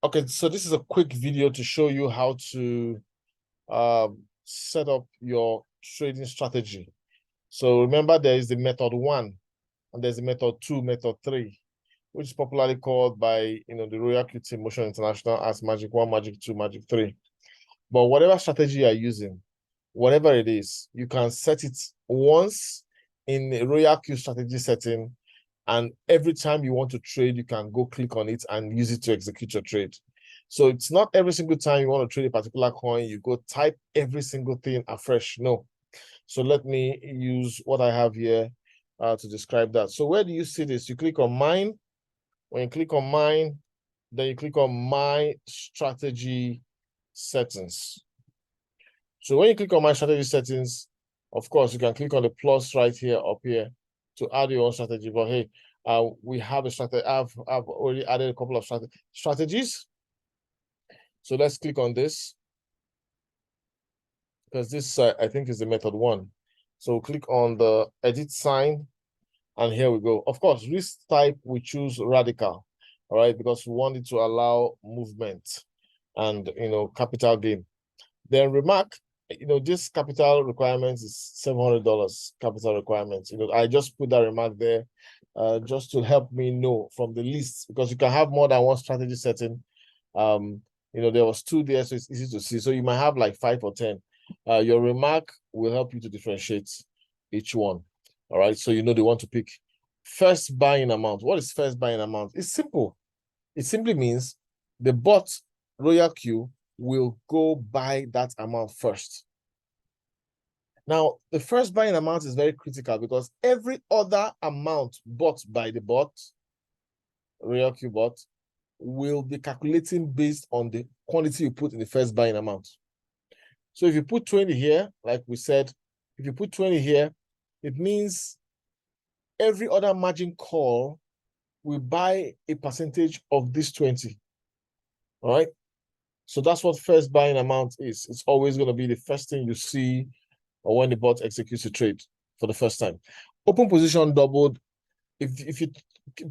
Okay, so this is a quick video to show you how to set up your trading strategy. So remember, there is the method 1 and there's the method 2, method 3, which is popularly called by the RoyalQ team Motion International as Magic 1, Magic 2, Magic 3. But whatever strategy you are using, whatever it is, you can set it once in the RoyalQ strategy setting, and every time you want to trade, you can go click on it and use it to execute your trade. So it's not every single time you want to trade a particular coin, you go type every single thing afresh. No. So let me use what I have here to describe that. So where do you see this? You click on mine. When you click on mine, then you click on my strategy settings. So when you click on my strategy settings, of course, you can click on the plus right here up here to add your own strategy. But hey, we have a strategy. I've already added a couple of strategies. So let's click on this, because this I think is the method 1. So click on the edit sign, and here we go. Of course, risk type we choose radical, all right, because we want it to allow movement and capital gain. Then remark, this capital requirement is $700 capital requirement. I just put that remark there just to help me know from the list, because you can have more than one strategy setting. There was 2 there, so it's easy to see. So you might have like 5 or 10. Your remark will help you to differentiate each one. All right, so you know the one to pick. First buying amount. What is first buying amount? It's simple. It simply means the bot RoyalQ will go buy that amount first. Now, the first buying amount is very critical, because every other amount bought by the bot, RoyalQ bot, will be calculating based on the quantity you put in the first buying amount. So if you put 20 here, like we said, if you put 20 here, it means every other margin call will buy a percentage of this 20. All right. So that's what first buying amount is. It's always going to be the first thing you see or when the bot executes a trade for the first time. Open position doubled. If you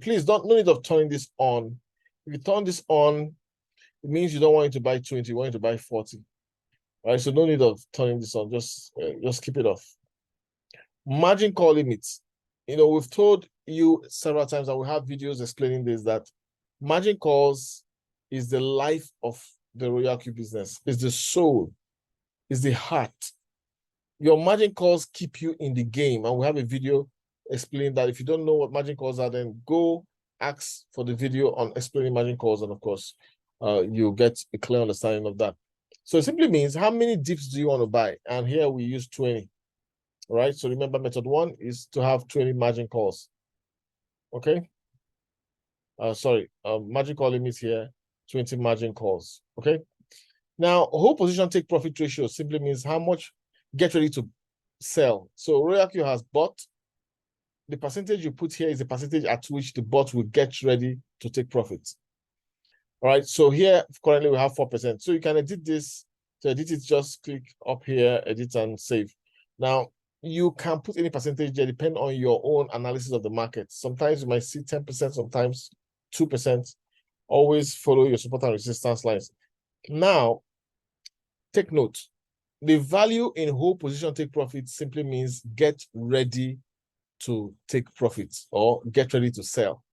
please no need of turning this on. If you turn this on, it means you don't want it to buy 20, you want it to buy 40. All right, so no need of turning this on. Just keep it off. Margin call limits. We've told you several times, and we have videos explaining this, that margin calls is the life of the RoyalQ business. It's the soul. It's the heart. Your margin calls keep you in the game, and we have a video explaining that. If you don't know what margin calls are, then go ask for the video on explaining margin calls, and of course, you'll get a clear understanding of that. So it simply means how many dips do you want to buy? And here we use 20. All right, so remember, method 1 is to have 20 margin calls. Okay. Margin call limit here, 20 margin calls. Okay. Now, whole position take profit ratio simply means how much get ready to sell. So RoyalQ has bought. The percentage you put here is the percentage at which the bot will get ready to take profits. All right, so here currently we have 4%. So you can edit this. To edit it, just click up here, edit and save. Now, you can put any percentage there, depending on your own analysis of the market. Sometimes you might see 10%, sometimes 2%. Always follow your support and resistance lines. Now, take note. The value in whole position take profit simply means get ready to take profits or get ready to sell,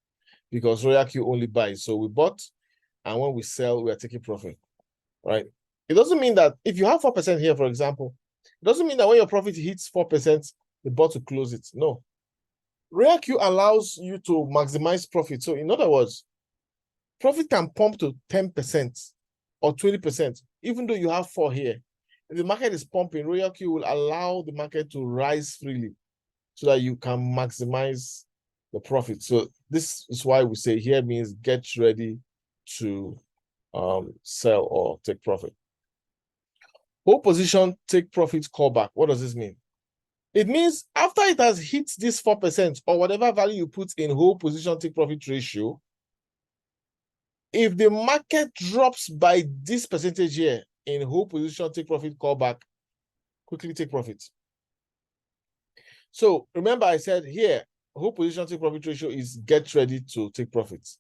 because RoyalQ only buys. So we bought, and when we sell, we are taking profit, right? It doesn't mean that if you have 4% here, for example, it doesn't mean that when your profit hits 4%, the bot will close it. No. RoyalQ allows you to maximize profit. So in other words, profit can pump to 10% or 20%, even though you have 4 here. If the market is pumping, RoyalQ will allow the market to rise freely so that you can maximize the profit. So this is why we say here means get ready to sell or take profit. Whole position take profit callback. What does this mean? It means after it has hit this 4% or whatever value you put in whole position take profit ratio, if the market drops by this percentage here in whole position take profit callback, quickly take profit. So remember, I said here, whole position take profit ratio is get ready to take profits.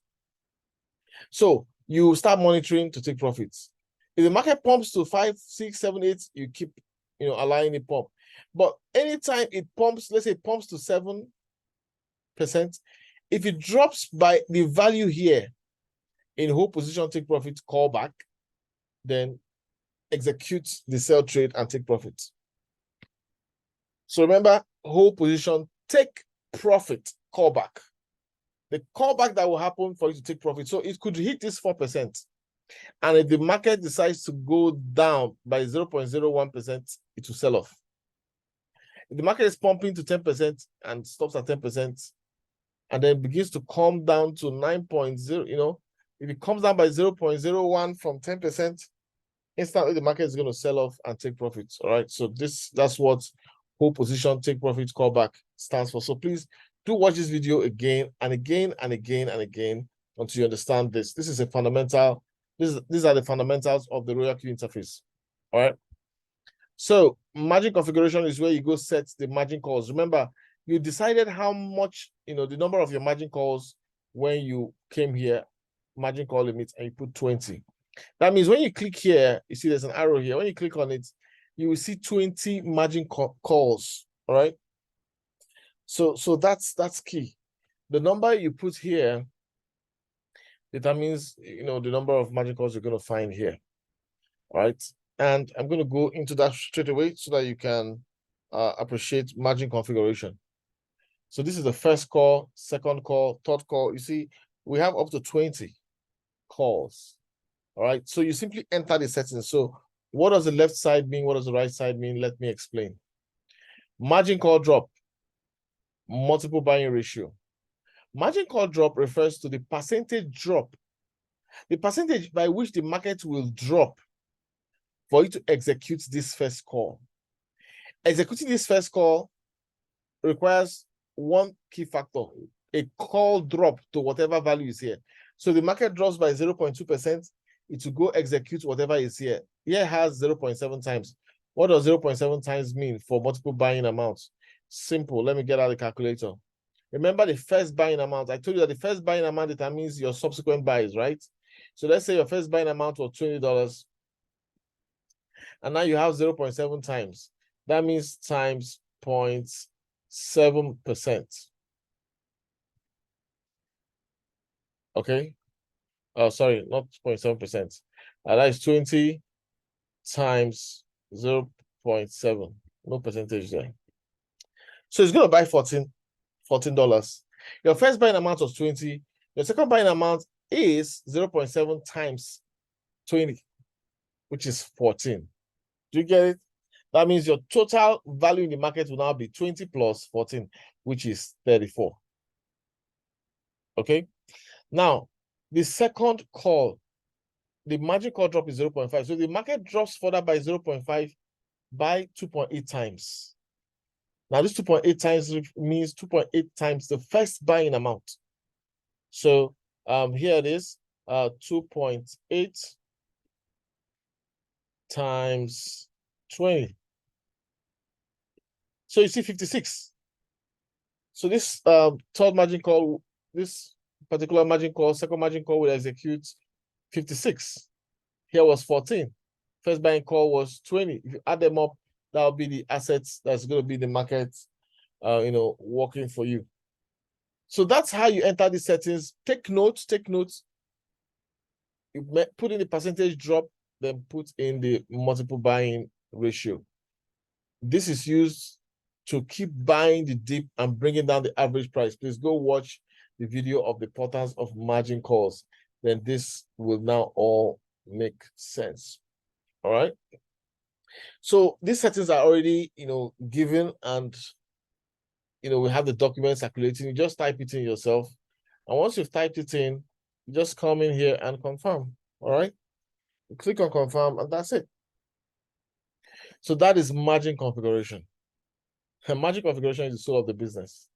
So you start monitoring to take profits. If the market pumps to 5, 6, 7, 8, you keep, allowing it pump. But anytime it pumps, let's say it pumps to 7%, if it drops by the value here in hold position, take profit, call back, then execute the sell trade and take profit. So remember, hold position, take profit, call back. The callback that will happen for you to take profit. So it could hit this 4%. And if the market decides to go down by 0.01%, it will sell off. If the market is pumping to 10% and stops at 10%, and then begins to come down to 9.0, if it comes down by 0.01 from 10%, instantly the market is going to sell off and take profits. All right. So that's what hold position, take profit, callback stands for. So please do watch this video again and again and again and again until you understand this. This is a fundamental. These are the fundamentals of the RoyalQ interface. All right. So margin configuration is where you go set the margin calls. Remember, you decided how much, the number of your margin calls when you came here, margin call limit, and you put 20. That means when you click here, you see there's an arrow here. When you click on it, you will see 20 margin calls. All right. So that's key. The number you put here determines, the number of margin calls you're going to find here. All right. And I'm going to go into that straight away so that you can appreciate margin configuration. So this is the first call, second call, third call. You see, we have up to 20 calls. All right. So you simply enter the settings. So what does the left side mean? What does the right side mean? Let me explain. Margin call drop, multiple buying ratio. Margin call drop refers to the percentage drop, the percentage by which the market will drop for you to execute this first call. Executing this first call requires one key factor, a call drop to whatever value is here. So the market drops by 0.2%, it will go execute whatever is here. Here has 0.7 times. What does 0.7 times mean for multiple buying amounts? Simple. Let me get out the calculator. Remember the first buying amount. I told you that the first buying amount determines your subsequent buys, right? So let's say your first buying amount was $20, and now you have 0.7 times. That means times 0.7%. Okay. Oh, sorry, not 0.7%. That is 20 times 0.7. No percentage there. So it's going to buy $14. Your first buying amount was 20. Your second buying amount is 0.7 times 20, which is 14. Do you get it? That means your total value in the market will now be 20 plus 14, which is 34. Okay. Now, the second call, the margin call drop is 0.5. So the market drops further by 0.5 by 2.8 times. Now, this 2.8 times means 2.8 times the first buying amount. So here it is, 2.8 times 20. So you see 56. So this third margin call, this particular margin call, second margin call will execute 56. Here was 14. First buying call was 20. If you add them up, that will be the assets that's going to be the market, working for you. So that's how you enter the settings. Take notes. You put in the percentage drop, then put in the multiple buying ratio. This is used to keep buying the dip and bringing down the average price. Please go watch the video of the patterns of margin calls. Then this will now all make sense. All right. So these settings are already, given, and we have the document circulating. You just type it in yourself. And once you've typed it in, you just come in here and confirm. All right. You click on confirm, and that's it. So that is margin configuration. And margin configuration is the soul of the business.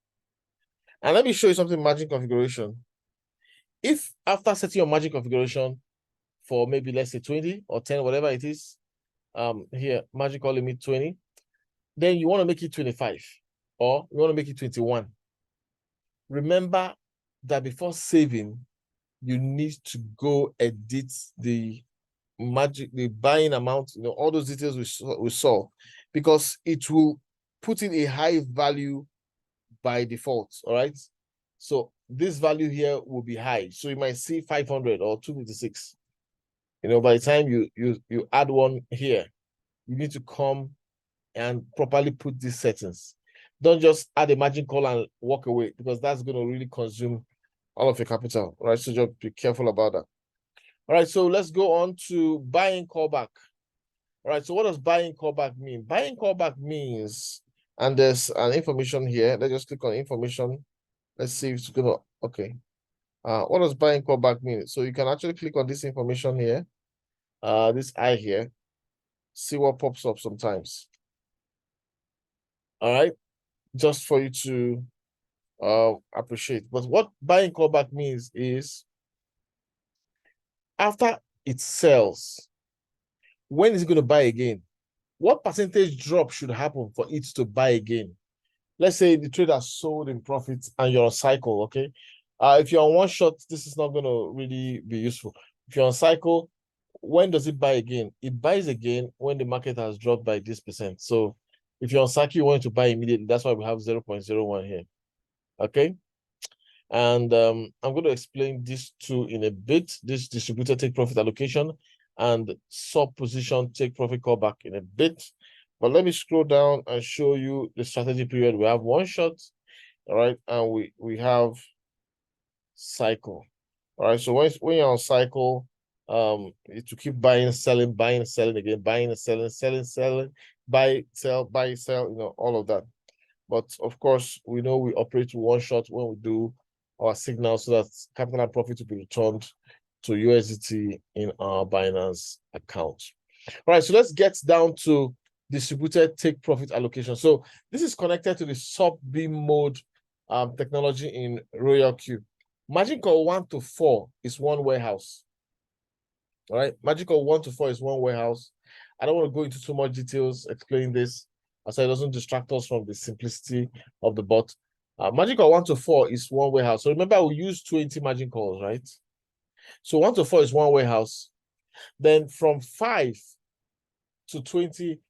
And let me show you something margin configuration. If after setting your margin configuration for maybe, let's say 20 or 10, whatever it is, here, margin call limit 20, then you want to make it 25 or you want to make it 21. Remember that before saving, you need to go edit the buying amount, all those details we saw, because it will put in a high value by default. All right. So this value here will be high. So you might see 500 or 256. By the time you add one here, you need to come and properly put these settings. Don't just add a margin call and walk away, because that's going to really consume all of your capital. All right. So just be careful about that. All right. So let's go on to buying callback. All right. So what does buying callback mean? Buying callback means, and there's an information here. Let's just click on information. Let's see if it's going to, okay. What does buying callback mean? So you can actually click on this information here, this eye here, see what pops up sometimes. All right, just for you to appreciate. But what buying callback means is, after it sells, when is it going to buy again? What percentage drop should happen for it to buy again? Let's say the trader sold in profit and you're on cycle, okay? If you're on one shot, this is not going to really be useful. If you're on cycle, when does it buy again? It buys again when the market has dropped by this percent. So if you're on cycle, you want to buy immediately. That's why we have 0.01 here, okay? And I'm going to explain these two in a bit, this distributed take profit allocation and sub position take profit callback in a bit. But let me scroll down and show you the strategy period. We have one shot, all right, and we have cycle. All right, so when you're on cycle, to keep buying, selling again, buying and selling, buy, sell, all of that. But of course, we know we operate one shot when we do our signal, so that capital and profit will be returned to USDT in our Binance account. All right, so let's get down to distributed take profit allocation. So this is connected to the sub beam mode technology in RoyalQ. Margin call 1 to 4 is one warehouse. All right, margin call 1 to 4 is one warehouse. I don't want to go into too much details explaining this, so it doesn't distract us from the simplicity of the bot. Margin call 1 to 4 is one warehouse. So remember, we use 20 margin calls, right? So 1 to 4 is one warehouse. Then from 5 to 20,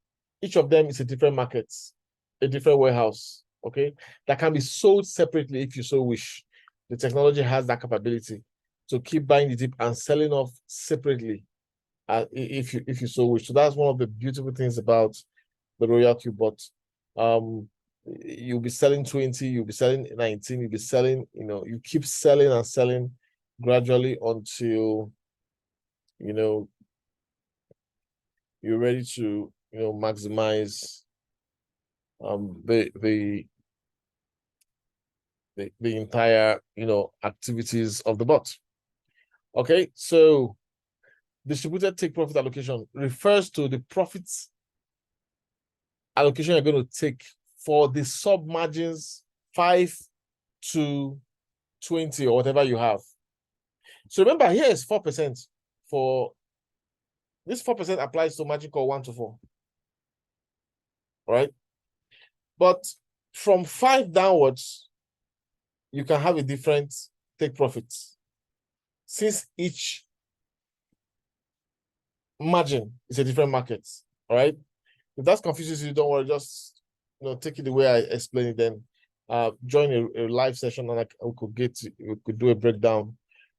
each of them is a different market, a different warehouse, okay? That can be sold separately if you so wish. The technology has that capability to keep buying the dip and selling off separately if you so wish. So that's one of the beautiful things about the RoyalQ bot. You'll be selling 20, you'll be selling 19, you'll be selling, you keep selling and selling gradually until, you're ready to, maximize the entire, activities of the bot. Okay, so distributed take profit allocation refers to the profits allocation you're going to take for the sub margins 5 to 20 or whatever you have. So remember, here is 4% for this. 4% applies to margin call 1 to 4. All right. But from 5 downwards, you can have a different take profits, since each margin is a different market. All right. If that confuses you, don't worry. Just take it the way I explain it. Then join a live session, and we could do a breakdown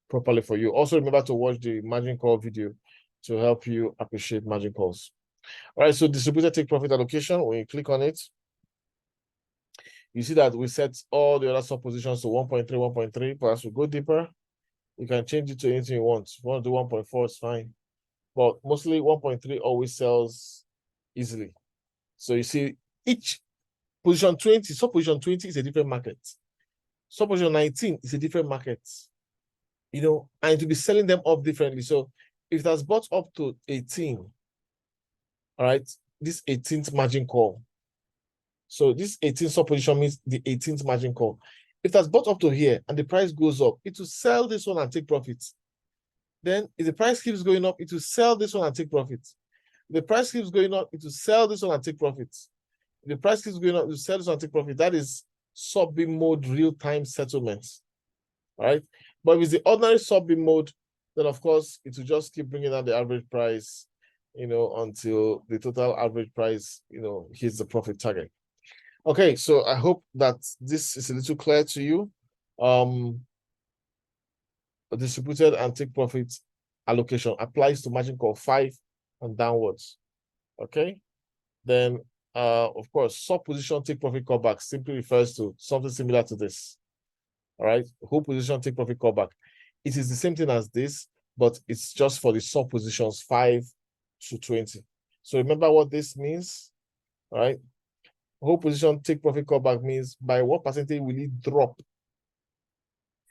properly for you. Also, remember to watch the margin call video to help you appreciate margin calls. All right. So distributed take profit allocation. When you click on it, you see that we set all the other sub positions to 1.3, 1.3. But as we go deeper, you can change it to anything you want. If you want to do 1.4, it's fine. But mostly 1.3 always sells easily. So you see, each position 20, sub position 20 is a different market. Sub position 19 is a different market. And to be selling them up differently. So if that's bought up to 18, all right, this 18th margin call. So this 18th sub position means the 18th margin call. If that's bought up to here and the price goes up, it will sell this one and take profits. Then if the price keeps going up, it will sell this one and take profits. If the price keeps going up, it will sell this one and take profits. If the price keeps going up, it will sell this one and take profit. That is sub-beam mode real-time settlements. All right. But if it's the ordinary sub-bin mode, then of course it will just keep bringing down the average price, until the total average price, hits the profit target. Okay, so I hope that this is a little clear to you. A distributed and take profit allocation applies to margin call 5 and downwards. Okay, then of course, sub position take profit callback simply refers to something similar to this. All right, whole position take profit callback. It is the same thing as this, but it's just for the sub positions 5 to 20. So remember what this means, all right? Whole position take profit callback means by what percentage will it drop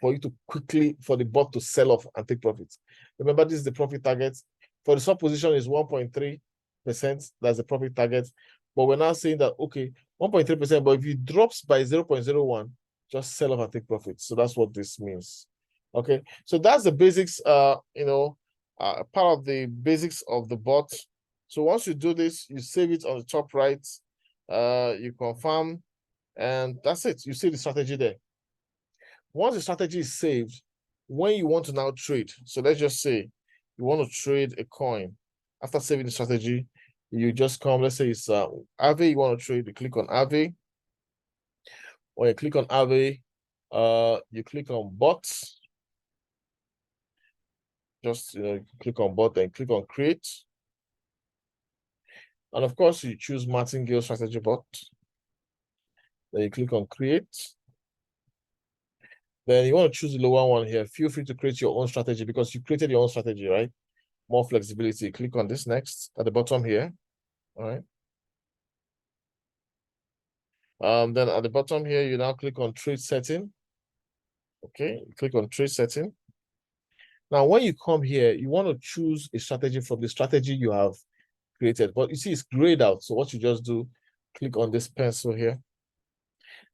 for you to quickly, for the bot to sell off and take profits. Remember, this is the profit target. For the sub position is 1.3%. That's the profit target. But we're now saying that, okay, 1.3%, but if it drops by 0.01, just sell off and take profits. So that's what this means. Okay, so that's the basics, part of the basics of the bot. So once you do this, you save it on the top right, you confirm, and that's it. You see the strategy there. Once the strategy is saved, when you want to now trade, so let's just say you want to trade a coin. After saving the strategy, you just come, let's say it's Aave, you want to trade, you click on Aave. When you click on Aave, you click on bots. Just you click on bot and click on create. And of course, you choose Martingale strategy bot. Then you click on create. Then you want to choose the lower one here. Feel free to create your own strategy because you created your own strategy, right? More flexibility. Click on this next at the bottom here. All right. Then at the bottom here, you now click on trade setting. Okay, click on trade setting. Now, when you come here, you want to choose a strategy from the strategy you have created. But you see, it's grayed out. So what you just do, click on this pencil here.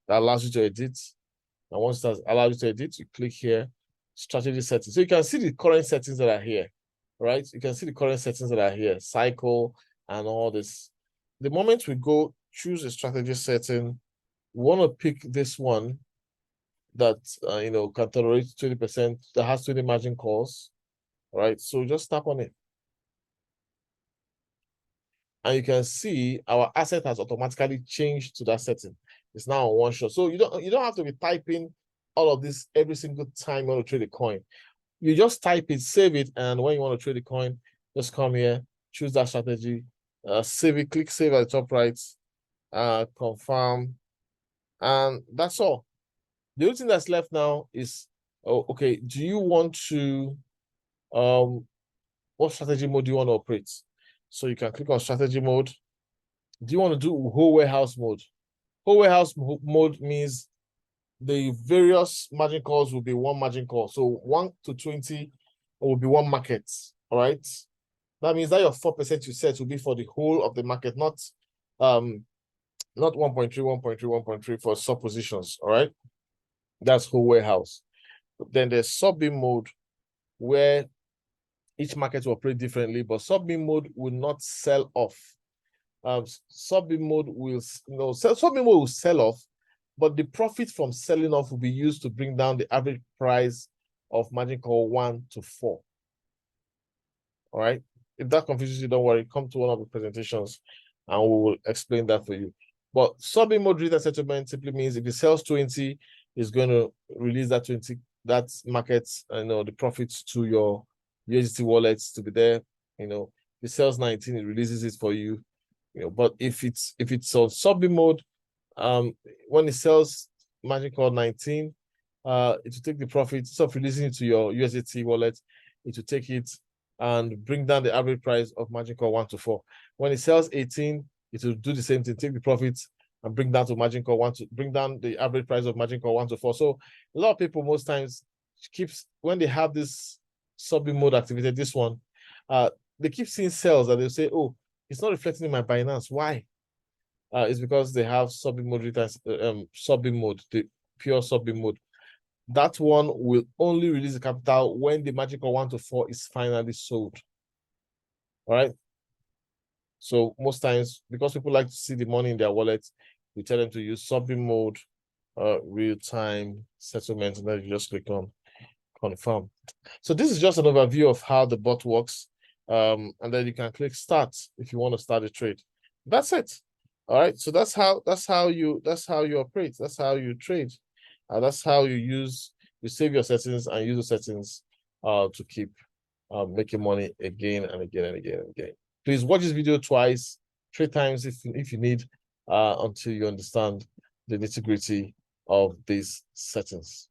That allows you to edit. And once that allows you to edit, you click here, strategy settings. So you can see the current settings that are here, right? You can see the current settings that are here, cycle and all this. The moment we go choose a strategy setting, we want to pick this one that, can tolerate 20%, that has 20 margin calls, right? So just tap on it. And you can see our asset has automatically changed to that setting. It's now on one shot. So you don't have to be typing all of this every single time you want to trade a coin. You just type it, save it, and when you want to trade a coin, just come here, choose that strategy, save it, click save at the top right, confirm, and that's all. The only thing that's left now is, okay, do you want to, what strategy mode do you want to operate? So you can click on strategy mode. Do you want to do whole warehouse mode? Whole warehouse mode means the various margin calls will be one margin call. So 1 to 20 will be one market. All right. That means that your 4% you set will be for the whole of the market, not 1.3, 1.3, 1.3 for sub positions. All right. That's whole warehouse. Then there's sub-bin mode where each market will operate differently, but sub-bin mode will not sell off. Sub-bin mode will sub-bin mode will sell off, but the profit from selling off will be used to bring down the average price of margin call 1 to 4. All right. If that confuses you, don't worry. Come to one of the presentations and we will explain that for you. But sub-bin mode return settlement simply means if it sells 20, it's going to release that 20, that market, the profits to your USDT wallets to be there. If it sells 19, it releases it for you. But if it's on sub-bin mode, when it sells margin call 19, it will take the profit, instead of releasing it to your USDT wallet, it will take it and bring down the average price of margin call 1 to 4. When it sells 18, it will do the same thing, take the profits and bring down to margin call 1 to bring down the average price of margin call 1 to 4. So a lot of people most times when they have this sub-bin mode activated, this one, they keep seeing sales that they'll say, oh, it's not reflecting in my Binance. Why? It's because they have sub-bin mode sub-bin mode, the pure sub-bin mode. That one will only release the capital when the margin call 1 to 4 is finally sold. All right. So most times, because people like to see the money in their wallet, we tell them to use sub-bin mode, real-time settlement, and then you just click on confirm. So this is just an overview of how the bot works. And then you can click start if you want to start a trade. That's it. All right. So that's how you operate. That's how you trade. That's how you save your settings and use the settings to keep making money again and again and again and again. Please watch this video twice, 3 times if you need, until you understand the nitty-gritty of these settings.